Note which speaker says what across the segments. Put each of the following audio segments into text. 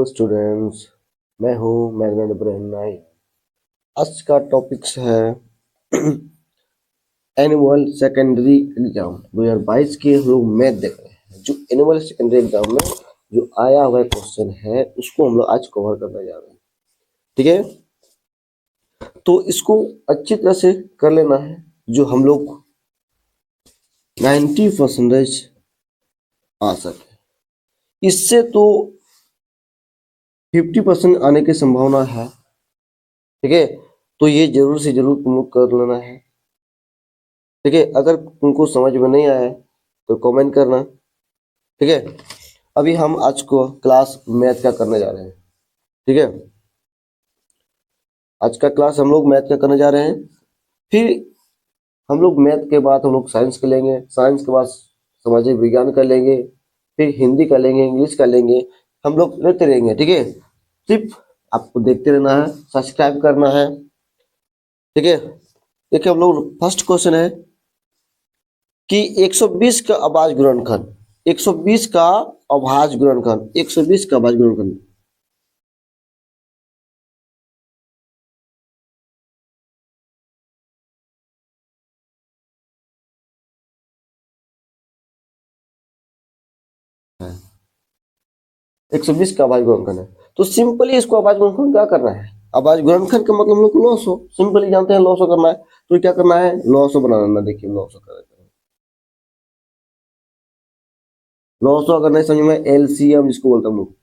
Speaker 1: Students, मैं हूँ magnet brain nine. आज का टॉपिक है एनुअल सेकेंडरी एग्जाम 2022 के हम लोग मैथ देख रहे हैं। जो एनुअल सेकेंडरी एग्जाम में जो आया हुआ क्वेश्चन है उसको हम लोग आज कवर करने जा रहे हैं। ठीक है, तो इसको अच्छी तरह से कर लेना है। जो हम लोग 90% आ सके, इससे तो 50% आने की संभावना है। ठीक है, तो ये जरूर से जरूर तुम लोग कर लेना है। ठीक है, अगर तुमको समझ में नहीं आया तो कमेंट करना। ठीक है, अभी हम आज को क्लास मैथ का करने जा रहे हैं। ठीक है, आज का क्लास हम लोग मैथ का करने जा रहे हैं। फिर हम लोग मैथ के बाद हम लोग साइंस कर लेंगे, साइंस के बाद सामाजिक विज्ञान कर लेंगे, फिर हिंदी कर लेंगे, इंग्लिश कर लेंगे। हम लोग लेते रहेंगे। ठीक है, सिर्फ आपको देखते रहना है, सब्सक्राइब करना है। ठीक है, देखिए हम लोग फर्स्ट क्वेश्चन है कि 120 का अभाज्य गुणनखंड, 120 का अभाज्य गुणनखंड, 120 का अभाज्य गुणनखंड। है 120 का अभाज्य गुणनखंड है, तो सिंपली इसको अभाज्य गुणनखंड क्या करना है। अभाज्य गुणनखंड का मतलब हम लोग लॉसो, सिंपली जानते हैं लॉसो करना है। तो क्या करना है, लॉसो बनाना। देखिए लॉसो कर, लॉसो अगर नहीं समझ में, एलसीएम जिसको बोलते हैं हम लोग।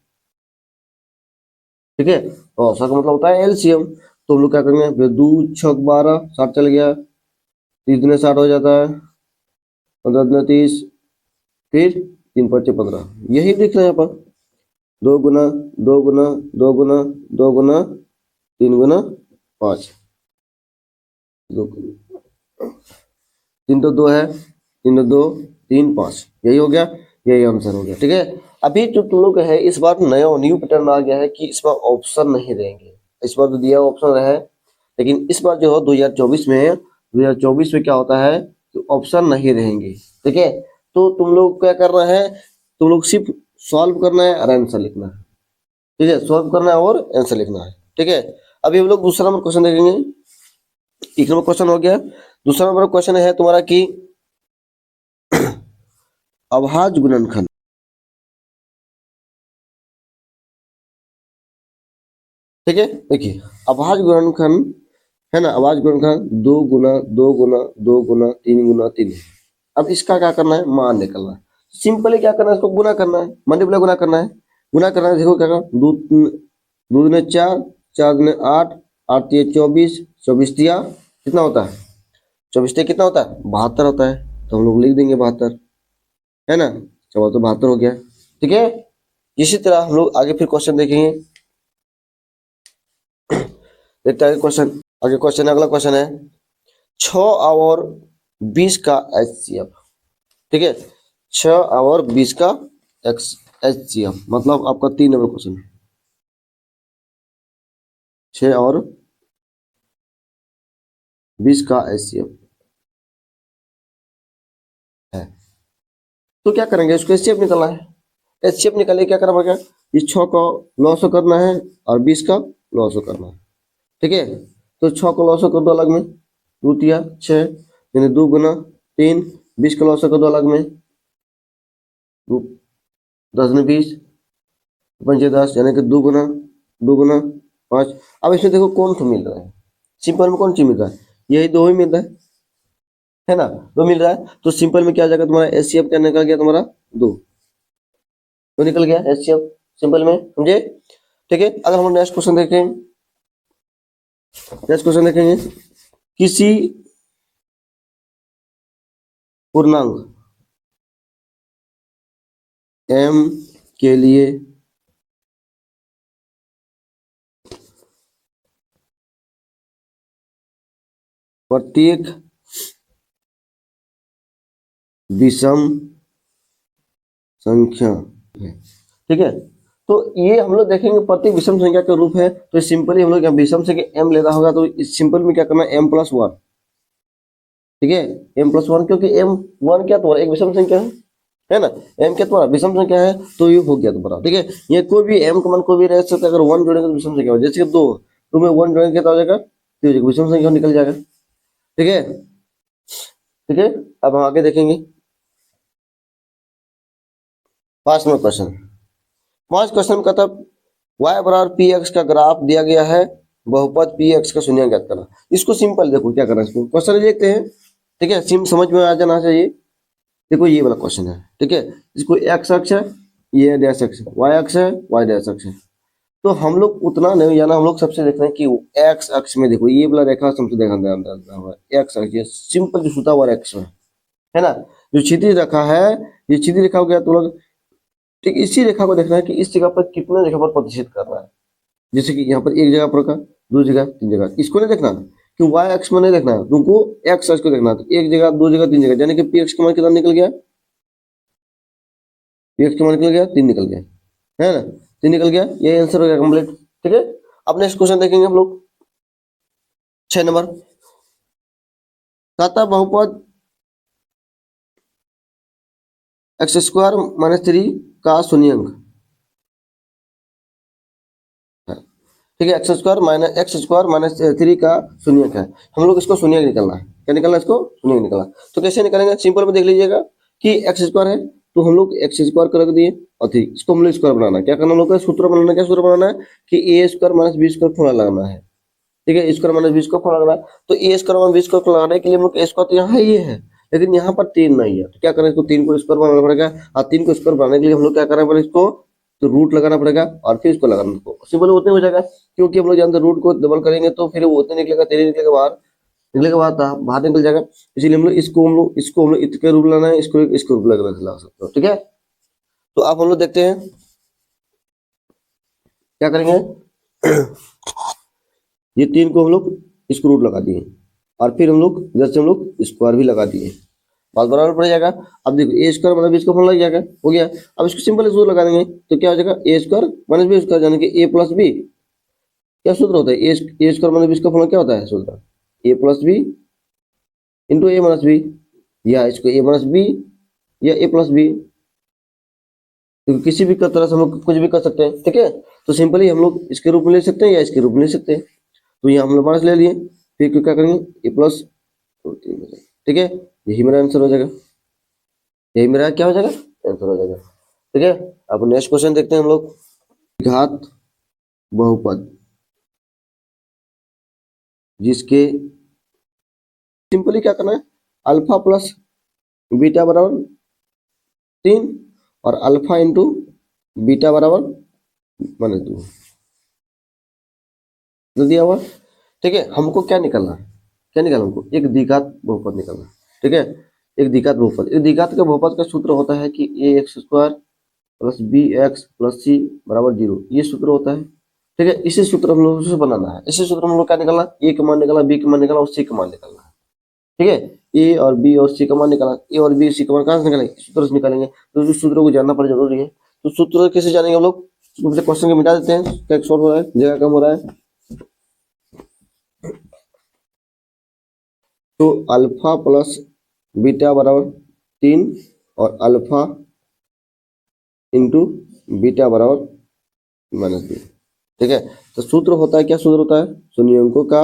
Speaker 1: ठीक है, लॉसो का मतलब होता है एलसीएम। तो हम लोग क्या करेंगे, फिर 2 6 12 60 चल गया, 30 दूनी 60 हो जाता है, 15 दूनी 30, फिर 3 5 15। यही लिख रहे हैं यहाँ पर, 2 गुना 2 गुना 2 गुना 2 गुना 3 गुना 5, 3 तो 2 है, 3 तो 2 3 5, यही हो गया, यही आंसर हो गया। ठीक है, अभी जो तुम लोग है इस बार न्यू पैटर्न आ गया है कि इस बार ऑप्शन नहीं रहेंगे। इस बार तो दिया ऑप्शन रहे, लेकिन इस बार जो है 2024 में, 2024 में क्या होता है कि ऑप्शन नहीं रहेंगे। ठीक है, तो तुम लोग क्या करना है, तुम लोग सिर्फ सॉल्व करना है और आंसर लिखना है। ठीक है, सॉल्व करना है और आंसर लिखना है। ठीक है, अभी हम लोग दूसरा नंबर क्वेश्चन देखेंगे। एक नंबर क्वेश्चन हो गया, दूसरा नंबर क्वेश्चन है तुम्हारा कि अभाज्य गुणनखंड। ठीक है, देखिए अभाज्य गुणनखंड है ना, अभाज्य गुणनखंड 2 गुना 2 गुना 2 गुना 3 गुना 3 है। अब इसका क्या करना है, मान निकलना है। सिंपली क्या करना है, इसको गुना करना है, मल्टीप्लाई गुना करना है। गुना करना है, देखो क्या करना, 2 2 दूनी 4, 4 दूनी 8, 8 तिया 24, 24 तिया कितना होता है, 24 तिया कितना होता है, 72 होता है। तो हम लोग लिख देंगे 72, है ना, चलो तो 72 हो गया। ठीक है, इसी तरह हम लोग आगे फिर क्वेश्चन देखेंगे। देखते हैं क्वेश्चन, आगे क्वेश्चन, अगला क्वेश्चन है 6 और 20 का एचसीएफ। ठीक है, 6 और 20 का एचसीएफ मतलब आपका 3 नंबर क्वेश्चन है। 6 और 20 का एचसीएफ है, तो क्या करेंगे, इसको एचसीएफ निकालना है। एचसीएफ निकाले क्या करना पड़ेगा, इस 6 को लॉस करना है और 20 का लॉस करना है। ठीक है, तो 6 को लॉस कर दो अलग में, 2 तिया 6, यानी 2 गुना 3, 20 का लॉस कर दो अलग में, 10 ने 20, 5 10, यानी कि 2 गुना 2 गुना 5। अब इसमें देखो कौन सा मिल रहा है, सिंपल में कौन सी मिल रहा है, यही दो ही मिल रहा है ना, दो मिल रहा है। तो सिंपल में क्या आ जाएगा तुम्हारा, एचसीएफ क्या निकल गया तुम्हारा, 2 तो निकल गया एचसीएफ सिंपल में, समझे। ठीक है, अगर हम नेक्स्ट क्वेश्चन देखें, नेक्स्ट क्वेश्चन देखेंगे, किसी पूर्णांक m के लिए प्रत्येक विषम संख्या है। ठीक है, तो ये हम लोग देखेंगे प्रत्येक विषम संख्या का रूप है। तो सिंपली हम लोग विषम संख्या m लेना होगा, तो इस सिंपल में क्या करना है, m+1। ठीक है, m+1, क्योंकि m1 क्या तो एक विषम संख्या है ना। m क्या तुम्हारा विषम संख्या है तो ये हो गया तुम्हारा, ठीक है। ये कोई भी m का मान कोई भी रह सकता है, अगर 1 जोड़ेंगे तो विषम संख्या हो, जैसे कि 2 में 1 जोड़ेंगे तो हो जाएगा 3 हो जाएगा, विषम संख्या निकल जाएगा, ठीक है। ठीक है, अब हम आगे देखेंगे 5 नंबर क्वेश्चन। 5 क्वेश्चन में कहता y बराबर पी एक्स का ग्राफ दिया गया है, बहुपद पी एक्स का शून्य ज्ञात करना। इसको सिंपल देखो क्या करना है, इसको क्वेश्चन देखते हैं, ठीक है। सिम समझ में आ जाना चाहिए। देखो ये वाला क्वेश्चन है, ठीक है। इसको एक्स अक्ष है, ये डैश अक्ष, वाई अक्ष है, वाई डैश अक्ष है। तो हम लोग उतना नहीं जाना, हम लोग सबसे देख रहे हैं कि एक्स अक्ष में देखो ये वाला रेखा हमसे देखना हुआ एक्स अक्ष, ये सिंपल जो सूता हुआ एक्स में है ना। जो क्षितिज रेखा है, ये क्षितिज रेखा हो गया तो लोग, ठीक इसी रेखा को देखना है कि इस जगह पर कितने जगह पर प्रतिष्ठित कर रहा है। जैसे कि यहाँ पर एक जगह पर का, दो जगह, तीन जगह, इसको नहीं देखना कि वाई अक्ष में नहीं देखना है तुमको, एक्स अक्ष को देखना। तो एक जगह, दो जगह, तीन जगह, यानी कि पी एक्स का मान कितना निकल गया, पी एक्स का मान निकल गया 3 निकल गया, है ना। 3 निकल गया, ये आंसर हो गया कंप्लीट, ठीक है। अब नेक्स्ट क्वेश्चन देखेंगे हम लोग 6 नंबर। कहता बहुपद एक्स स्क्वायर माइनस 3 का शून्य अंक है, ठीक है। एक्स स्क्वायर माइनस 3 का शून्य अंक है, हम लोग इसको शून्य निकलना है। क्या निकलना है इसको, शून्य निकलना। तो कैसे निकालेंगे, सिंपल में देख लीजिएगा कि एक्स स्क्वायर है तो हम लोग एक्स स्क्वायर कर रख दिए और 3, इसको हम लोग स्क्वायर बनाना है। क्या करना हम लोग का सूत्र बनाना, क्या सूत्र बनाना है कि A square minus B square formula लगाना है, ठीक है। Square minus B square formula लगाना है, तो A square minus B square लगाने के लिए हम लोग ए स्क्वायर तो यहाँ ये है, लेकिन यहाँ पर 3 नहीं है, तो क्या करें इसको 3 को स्क्वायर बनाना पड़ेगा। और 3 को स्क्वायर बनाने के लिए हम लोग क्या करना पड़ेगा, इसको तो रूट लगाना पड़ेगा और फिर इसको लगाना, इसको सिंपल उतने हो जाएगा, क्योंकि हम लोग जानते हैं रूट को डबल करेंगे तो फिर वो उतने निकलेगा, 3 निकलेगा बाहर, निकलेगा बाहर, बाहर निकल जाएगा। इसीलिए हम लोग इसको इसके रूप लाना है, इसको रूप लगा सकते हो, ठीक है। तो अब हम लोग देखते हैं क्या करेंगे। ये 3 को हम लोग इसको रूट लगा दिए और फिर हम लोग इधर से हम लोग स्क्वायर भी लगा दिए, बात बराबर पड़ जाएगा। अब देखो A square minus B square formula लग जाएगा, हो गया। अब इसको सिंपल सूत्र लगा देंगे तो क्या हो जाएगा, A square minus B square, यानी कि ए प्लस बी, क्या सूत्र होता है, A square minus B square formula क्या होता है सूत्र, A plus B into A minus B, या इसको ए माइनस बी या ए प्लस बी, तो किसी भी तरह से हम लोग कुछ भी कर सकते हैं, ठीक है। तो सिंपली हम लोग इसके रूप में ले सकते हैं या इसके रूप में ले सकते हैं। तो यहाँ हम लोग माइनस ले लिए, फिर क्या करेंगे ए प्लस, ठीक है। यही मेरा आंसर हो जाएगा, यही मेरा क्या हो जाएगा, आंसर हो जाएगा, ठीक है। अब नेक्स्ट क्वेश्चन देखते हैं हम लोग। घात बहुपद जिसके सिंपली क्या करना है, अल्फा प्लस बीटा बराबर 3 और अल्फा इंटू बीटा बराबर -2 दिया हुआ, ठीक है। हमको क्या निकलना है, क्या निकालना हमको, एक द्विघात बहुपद निकलना है, ठीक है। एक द्विघात बहुपद, एक द्विघात के बहुपद का सूत्र होता है कि A X square plus B X plus C बराबर 0, ये सूत्र होता है, ठीक है। इसी सूत्र हम लोग से बनाना है, इसी सूत्र हम लोग क्या निकालना, ए का मान निकालना, बी का मान निकालना और सी का मान निकालना है, ठीक है। ए और बी और सी का मान निकालना, ए और बी सी का मान कहाँ से निकालेंगे, सूत्र से निकालेंगे। तो इस सूत्र को जानना पड़ जरूरी है। तो सूत्र कैसे जानेंगे हम लोग, क्वेश्चन को मिटा देते हैं, क्या सॉल्व हो रहा है, जगह कम हो रहा है। तो अल्फा प्लस बीटा बराबर 3 और अल्फा इंटू बीटा बराबर -2, ठीक है। तो सूत्र होता है, क्या सूत्र होता है, शून्यंकों का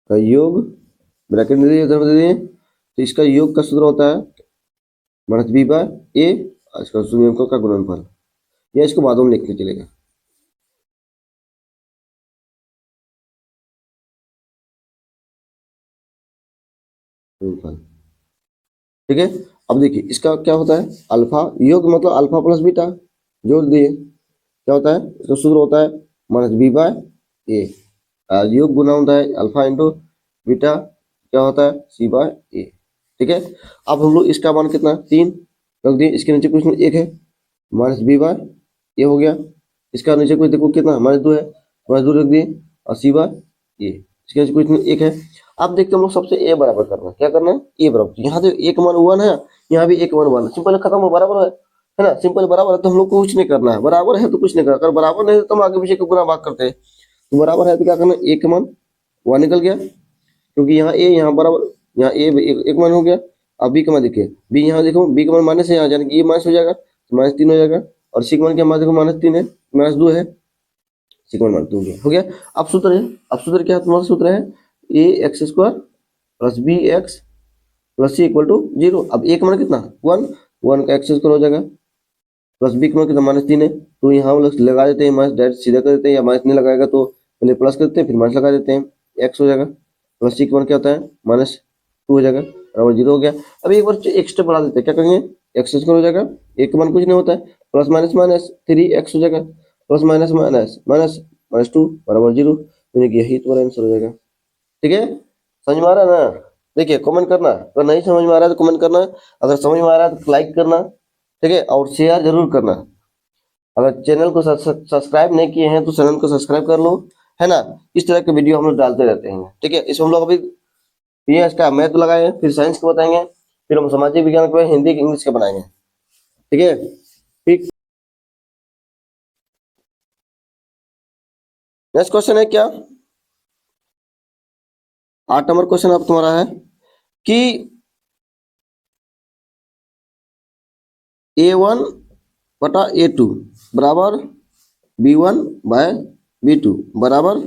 Speaker 1: योग, ब्रैकेट में दे दिए, तो इसका योग का सूत्र होता है -b बाय a, इसका शून्यंकों का गुणनफल, या इसको बाद में लिख के चलेगा। ठीक है। अब देखिए इसका क्या होता है, अल्फा योग मतलब अल्फा प्लस बीटा जोड़ दिए, क्या होता है, इसका सूत्र होता है -b बाय a, योग गुना होता है अल्फा इंटू बीटा, क्या होता है c बाय a, ठीक है। अब हम लोग इसका मान कितना 3 रख दिए, इसके नीचे कुछ नहीं 1 है, -b बाय a हो गया। इसका नीचे कुछ देखो कितना -2 है, -2 रख दिए और c बाय a, इसके नीचे कुछ नहीं 1 है। अब देखते हम लोग सबसे ए बराबर करना है, क्या करना है, ए बराबर, यहाँ तो एक मान 1 है, यहाँ भी एक मान 1 है, सिंपल खत्म हो, बराबर है ना, सिंपल बराबर है तो हम लोग को कुछ नहीं करना है, बराबर है तो कुछ नहीं करना, अगर बराबर नहीं है तो हम आगे पीछे को गुना भाग करते हैं। तो बराबर है तो क्या करना है, एक मान 1 निकल गया, क्योंकि यहाँ ए यहाँ बराबर, यहाँ ए एक मान हो गया। अब बी का मान देखिए, बी यहाँ देखो, बी का मान माइनस है, यहाँ जाने कि ये माइनस हो जाएगा, तो -3 हो जाएगा। और सी का मान क्या, मान देखो -3 है, -2 है, सी का मान -2 हो गया। अब सूत्र है, अब सूत्र क्या है तुम्हारा, सूत्र है A X square plus B X plus C equal to 0। अब ए का मान कितना, 1 का एक्स स्क्वायर हो जाएगा, प्लस बी का मान कितना -3 है, तो यहाँ हम लोग लगा देते हैं माइनस, डायरेक्ट सीधा कर देते हैं, या माइनस नहीं लगाएगा तो पहले प्लस करते हैं फिर माइनस लगा देते हैं, एक्स हो जाएगा, प्लस सी का मान क्या होता है -2 हो जाएगा, बराबर 0 हो गया। अब एक बार एक स्टेप बढ़ा देते हैं, क्या करेंगे, एक्स स्क्वायर हो जाएगा, एक का मान कुछ नहीं होता है, प्लस माइनस माइनस 3x हो जाएगा, प्लस माइनस माइनस माइनस -2 बराबर 0, यानी कि यही तुम्हारा आंसर हो जाएगा। ठीक है, समझ में आ रहा है ना। देखिए कमेंट करना, अगर नहीं समझ में आ रहा है तो कमेंट करना, अगर समझ में आ रहा है तो लाइक करना, ठीक है, और शेयर जरूर करना। अगर चैनल को सब्सक्राइब नहीं किए हैं तो चैनल को सब्सक्राइब कर लो, है ना। इस तरह के वीडियो हम लोग डालते रहते हैं, ठीक है। इसमें हम लोग अभी पीएस का मैथ लगाए, फिर साइंस के बताएंगे, फिर हम सामाजिक विज्ञान के, हिंदी के, इंग्लिश के बनाएंगे, ठीक है। ठीक, नेक्स्ट क्वेश्चन है क्या, 8 नंबर क्वेश्चन अब तुम्हारा है कि A1 बटा A2 बराबर B1 बाय B2 बराबर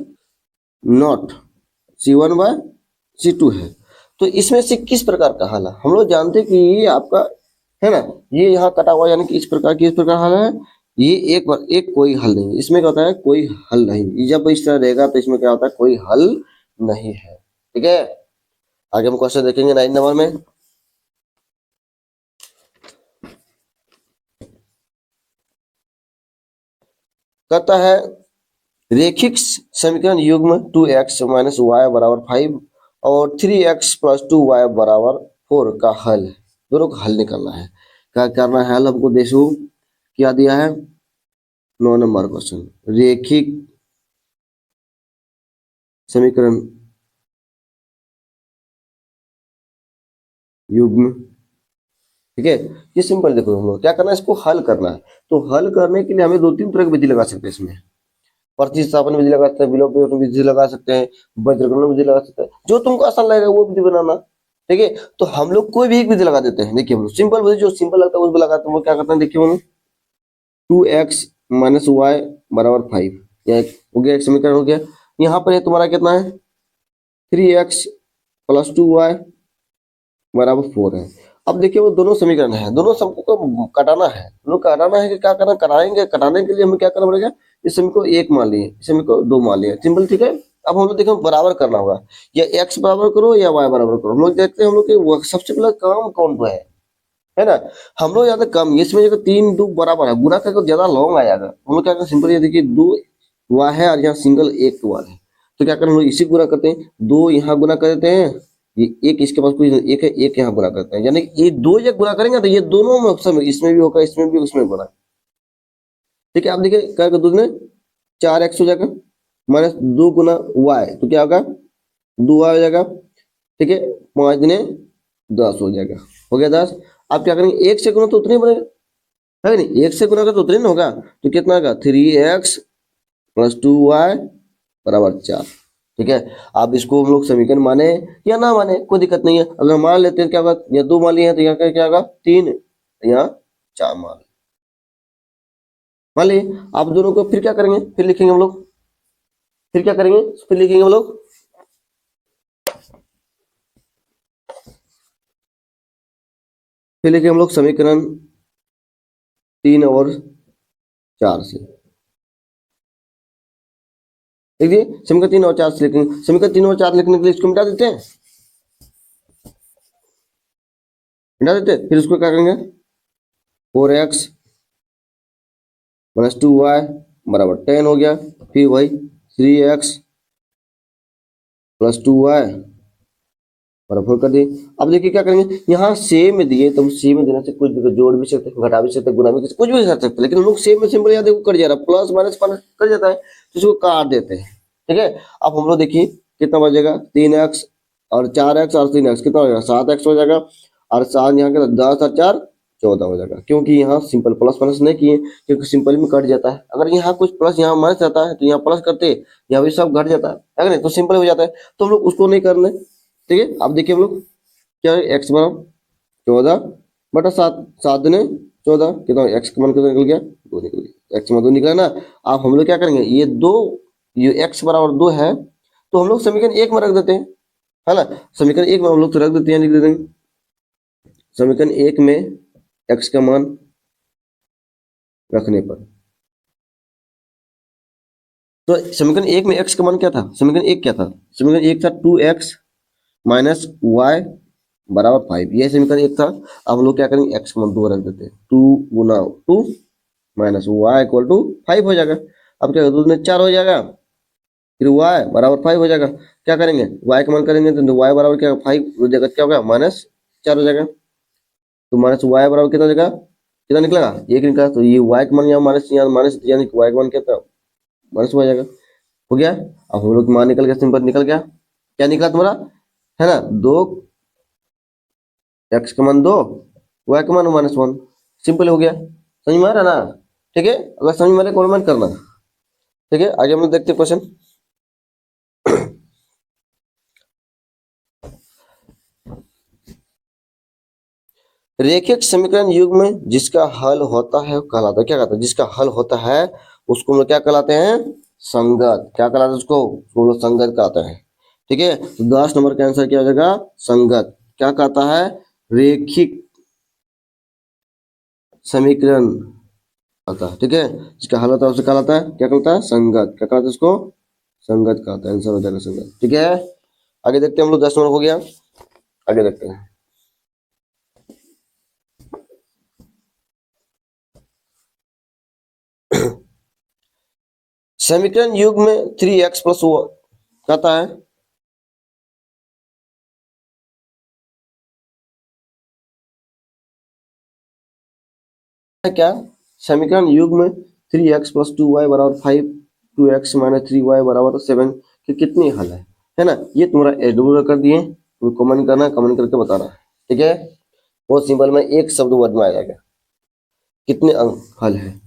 Speaker 1: नॉट C1 बाय C2 है। तो इसमें से किस प्रकार का हल है, हम लोग जानते हैं कि ये आपका है ना, ये यहाँ कटा हुआ, यानी कि इस प्रकार की, इस प्रकार हल है, ये एक कोई हल नहीं, इसमें क्या होता है, कोई हल नहीं। जब इस तरह रहेगा तो इसमें क्या होता है, कोई हल नहीं है, ठीक है। आगे हम क्वेश्चन देखेंगे 9 नंबर में। कहता है रेखिक समीकरण युग्म 2x माइनस वाई बराबर 5 और 3x प्लस 2y बराबर 4 का हल, दोनों का हल निकालना है। क्या करना है हल, हमको देखो क्या दिया है, 9 नंबर क्वेश्चन, रेखिक समीकरण युग्म, ठीक है। ये सिंपल, देखो हम लोग क्या करना है, इसको हल करना है। तो हल करने के लिए हमें 2-3 तरह की विधि लगा सकते हैं इसमें, प्रतिस्थापन विधि लगा सकते हैं, विलोपन विधि लगा सकते हैं, वज्रगणन विधि लगा सकते हैं, जो तुमको आसान लगेगा वो विधि बनाना, ठीक है। तो हम लोग कोई भी एक विधि लगा देते हैं। देखिए हम लोग सिंपल विधि, जो सिंपल लगता है उस पर लगाते हैं। वो क्या करते हैं, देखिए हम लोग 2x माइनस वाई बराबर 5, यह हो गया, एक समीकरण हो गया। यहाँ पर तुम्हारा कितना है, 3x प्लस 2y बराबर 4 है। अब देखिए वो दोनों समीकरण है, दोनों सबको कटाना है, दोनों कटाना है कि क्या करना, कराएंगे। कटाने के लिए हमें क्या करना पड़ेगा, इस समीकरण को 1 मान लिए, इस समीकरण को 2 मान लिए, सिंपल, ठीक है। अब हम लोग देखो बराबर करना होगा, या x बराबर करो या y बराबर करो। हम लोग देखते हैं हम लोग के सबसे पहले काम कौन सा है ना। हम लोग ज्यादा कम, इसमें जगह 3 2 बराबर है, गुना करके ज्यादा लॉन्ग आ जाएगा। हम लोग क्या करते हैं, सिंपल ये देखिए 2 y है और यहाँ सिंगल 1 y है, तो क्या करें हम लोग इसी गुना करते हैं, 2 यहाँ गुना कर देते हैं, ये एक इसके पास कोई एक है, एक यहाँ गुना करते हैं, यानी कि ये 2 जब गुना करेंगे तो ये दोनों में ऑप्शन में, इसमें भी होगा, इसमें भी, उसमें गुना, ठीक है। आप देखिए क्या कर दूसरे 4x हो जाएगा माइनस 2 गुना y, तो क्या होगा 2y हो जाएगा, ठीक है। 5 दुने 10 हो जाएगा, हो गया 10। आप क्या करेंगे, 1 से गुना तो उतने बनेगा, है नहीं, 1 से गुना का तो उतने होगा, तो कितना होगा 3x प्लस 2y बराबर 4, ठीक है। आप इसको हम लोग समीकरण माने या ना माने कोई दिक्कत नहीं है। अगर मान लेते हैं क्या होगा, या 2 मान लिए हैं तो यहाँ क्या होगा 3, यहाँ 4 मान लिए। आप दोनों को फिर क्या करेंगे, फिर लिखेंगे हम लोग, फिर क्या करेंगे, फिर लिखेंगे हम लोग, फिर लिखेंगे हम लोग समीकरण 3 और 4 से, देखिए समीकरण 3 और 4 से लिखेंगे। समीकरण 3 और 4 लिखने के लिए इसको मिटा देते हैं, मिटा देते हैं। फिर इसको क्या करेंगे, 4x माइनस 2y बराबर 10 हो गया, फिर वही 3x प्लस 2y बराबर कर दिए। अब देखिए क्या करेंगे, यहाँ सेम दिए तो सेम में देने से कुछ भी जोड़ भी सकते, घटा भी सकते, गुना भी कर सकते, कुछ भी कर सकते, लेकिन हम लोग सेम में सिंपल याद देखो कर जा रहा है, प्लस माइनस कर जाता है, तो इसको काट देते हैं, ठीक है। अब हम लोग देखिए कितना बचेगा, 3x और 4x और 3x कितना हो जाएगा, 7x हो जाएगा, और 7 यहाँ के 10 और 4 14 हो जाएगा, क्योंकि यहाँ सिंपल प्लस माइनस नहीं किए, क्योंकि सिंपल में कट जाता है। अगर यहाँ कुछ प्लस यहाँ माइनस रहता है तो यहाँ प्लस करते, यहाँ भी सब घट जाता है कि नहीं, तो सिंपल हो जाता है, तो हम लोग उसको नहीं करने, ठीक है। अब देखिए हम लोग क्या है, x बराबर 14/7, 7 दूने 14, कितना x का मान कितना निकल गया, 2 निकल गया, x में 2 निकला ना। अब हम लोग क्या करेंगे, ये दो, ये x बराबर 2 है तो हम लोग समीकरण 1 में रख देते हैं, है ना। समीकरण 1 में हम लोग तो रख देते हैं, लिख देते हैं समीकरण 1 में x का मान रखने पर, तो समीकरण 1 में x का मान क्या था, समीकरण 1 क्या था, समीकरण 1 था 2x माइनस वाई बराबर 5, यह समीकरण 1 था। अब हम लोग क्या करेंगे, x का मान 2 रख देते हैं, 2 गुना 2 माइनस वाई इक्वल टू 5 हो जाएगा। अब क्या 2 में 4 हो जाएगा, फिर y बराबर 5 हो जाएगा। क्या करेंगे, y का मान करेंगे तो y बराबर क्या 5 हो जाएगा, क्या होगा -4 हो जाएगा। तो माइनस वाई बराबर कितना हो जाएगा, कितना निकलेगा, 1 निकला। तो ये y का मान यहाँ माइनस यानी कि y का मान कितना माइनस हो जाएगा, हो गया। अब हम लोग मान निकल गया, सिंपल निकल गया, क्या निकला तुम्हारा, है ना, 2 x का मान 2, y का मान -1, सिंपल हो गया। समझ में आ रहा ना, ठीक है। अगर समझ में आ रहा है कमेंट करना, ठीक है। आगे हम लोग देखते हैं क्वेश्चन। रेखिक समीकरण युग्म में जिसका हल होता है वो कहलाता है, क्या कहता है, जिसका हल होता है उसको हम लोग क्या कहलाते हैं, संगत, क्या कहलाता है उसको हम लोग संगत कहते हैं, ठीक है। तो 10 नंबर का आंसर क्या हो जाएगा, संगत। क्या कहता है, रेखिक समीकरण आता है, ठीक है। जिसका हल होता है उसे कहलाता है, क्या कहलाता है, संगत। क्या कहलाता है उसको, संगत कहता है, आंसर हो जाएगा संगत, ठीक है। आगे देखते हैं हम लोग, 10 नंबर हो गया, आगे देखते हैं। समीकरण युग्म में 3x प्लस कहता है क्या, समीकरण युग्म में 3x प्लस 2y बराबर 5, 2x माइनस 3y बराबर 7 की कितनी हल है ना। ये तुम्हारा एडोर कर दिए, तुम्हें कमेंट करना, कमेंट करके बताना, ठीक है। बहुत सिंपल में एक शब्द वर्ड में आ जाएगा, कितने अंक हल है।